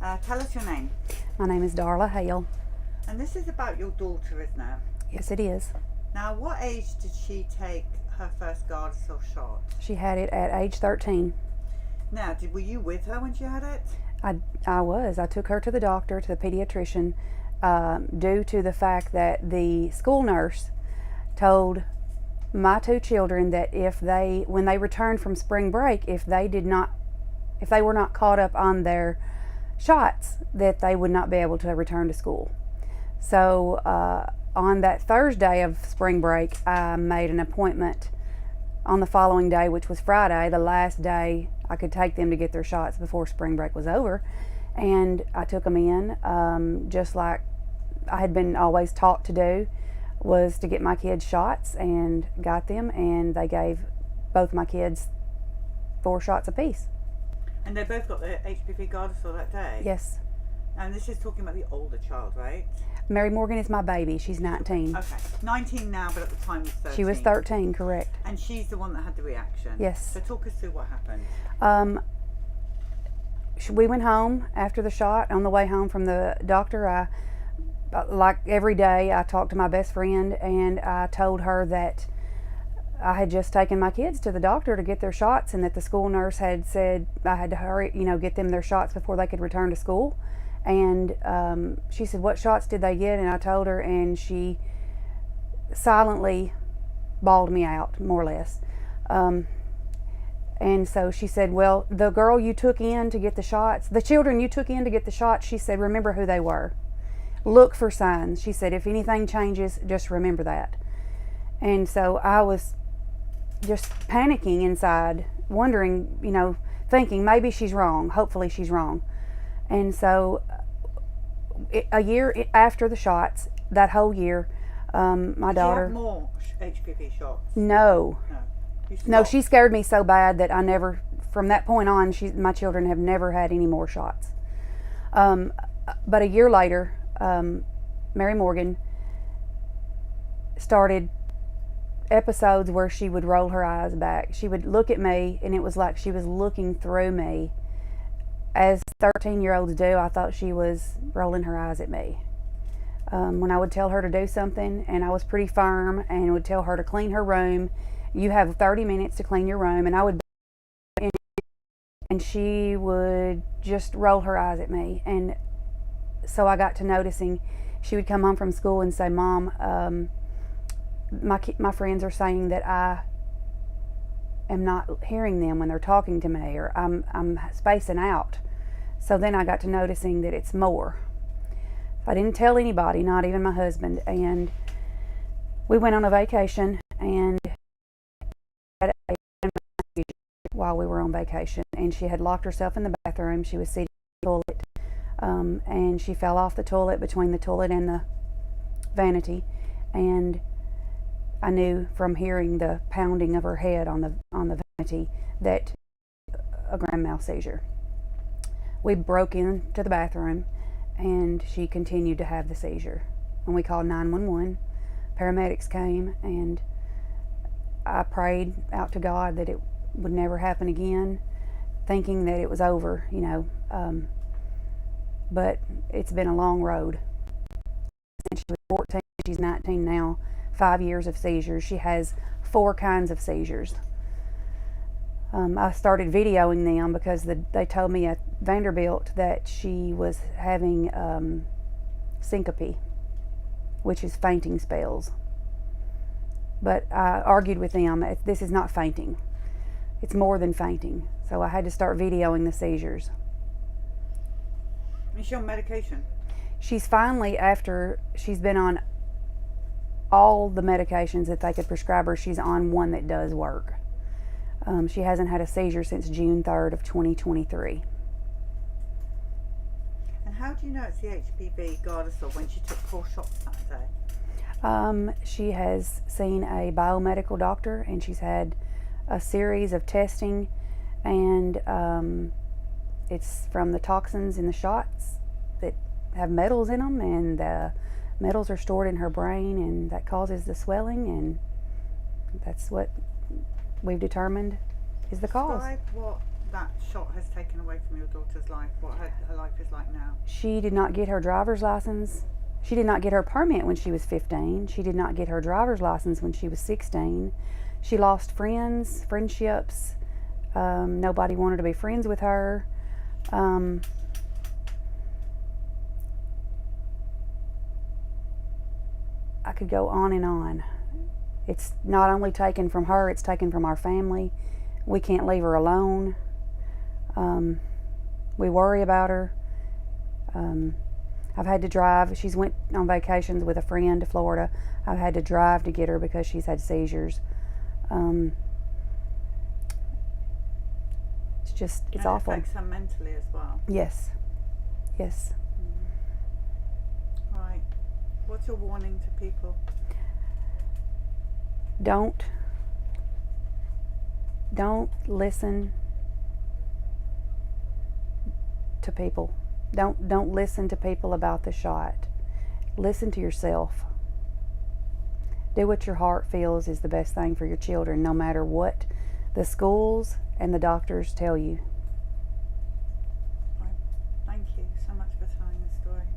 Tell us your name. My name is Darla Hale. And this is about your daughter, isn't it? Yes, it is. Now, what age did she take her first Gardasil shot? She had it at age 13. Now, were you with her when she had it? I was. I took her to the doctor, to the pediatrician, due to the fact that the school nurse told my two children that when they returned from spring break, if they were not caught up on their shots, that they would not be able to return to school. So on that Thursday of spring break, I made an appointment on the following day, which was Friday, the last day I could take them to get their shots before spring break was over. And I took them in, just like I had been always taught to do, was to get my kids shots, and got them, and they gave both my kids 4 shots apiece. And they both got the HPV Gardasil that day? Yes. And this is talking about the older child, right? Mary Morgan is my baby. She's 19. Okay. 19 now, but at the time was 13. She was 13, correct. And she's the one that had the reaction? Yes. So talk us through what happened. We went home after the shot. On the way home from the doctor, like every day, I talked to my best friend, and I told her that I had just taken my kids to the doctor to get their shots, and that the school nurse had said I had to hurry, get them their shots before they could return to school. And she said, "What shots did they get?" And I told her, and she silently bawled me out, more or less. And so she said, "Well, the girl you took in to get the shots, the children you took in to get the shots," she said, "remember who they were. Look for signs." She said, "If anything changes, just remember that." And so I was just panicking inside, wondering, thinking maybe she's wrong. Hopefully she's wrong. And so a year after the shots, that whole year, my daughter... Did you have more HPV shots? No. No, she scared me so bad that I never, from that point on, my children have never had any more shots. But a year later, Mary Morgan started episodes where she would roll her eyes back. She would look at me, and it was like she was looking through me. As 13-year-olds do, I thought she was rolling her eyes at me. When I would tell her to do something, and I was pretty firm, and would tell her to clean her room, "You have 30 minutes to clean your room," and I would, and she would just roll her eyes at me. And so I got to noticing, she would come home from school and say, "Mom, my friends are saying that I am not hearing them when they're talking to me, or I'm spacing out." So then I got to noticing that it's more. I didn't tell anybody, not even my husband, and we went on a vacation, and while we were on vacation, and she had locked herself in the bathroom. She was sitting on the toilet, and she fell off the toilet, between the toilet and the vanity, and I knew from hearing the pounding of her head on the vanity that a grand mal seizure. We broke into the bathroom, and she continued to have the seizure. And we called 911. Paramedics came, and I prayed out to God that it would never happen again, thinking that it was over, but it's been a long road. Since she was 14, she's 19 now. 5 years of seizures. She has 4 kinds of seizures. I started videoing them because they told me at Vanderbilt that she was having syncope, which is fainting spells. But I argued with them, this is not fainting. It's more than fainting. So I had to start videoing the seizures. Is she on medication? She's finally, after she's been on all the medications that they could prescribe her, she's on one that does work. She hasn't had a seizure since June 3rd of 2023. And how do you know it's the HPV Gardasil when she took 4 shots that day? She has seen a biomedical doctor, and she's had a series of testing, and it's from the toxins in the shots that have metals in them, and the metals are stored in her brain, and that causes the swelling, and that's what we've determined is the cause. Describe what that shot has taken away from your daughter's life, what her life is like now? She did not get her driver's license. She did not get her permit when she was 15. She did not get her driver's license when she was 16. She lost friendships. Nobody wanted to be friends with her. I could go on and on. It's not only taken from her, it's taken from our family. We can't leave her alone. We worry about her. I've had to drive. She's went on vacations with a friend to Florida. I've had to drive to get her because she's had seizures. It's awful. It affects her mentally as well. Yes. Yes. Right. What's your warning to people? Don't listen to people. Don't listen to people about the shot. Listen to yourself. Do what your heart feels is the best thing for your children, no matter what the schools and the doctors tell you. Right. Thank you so much for telling the story.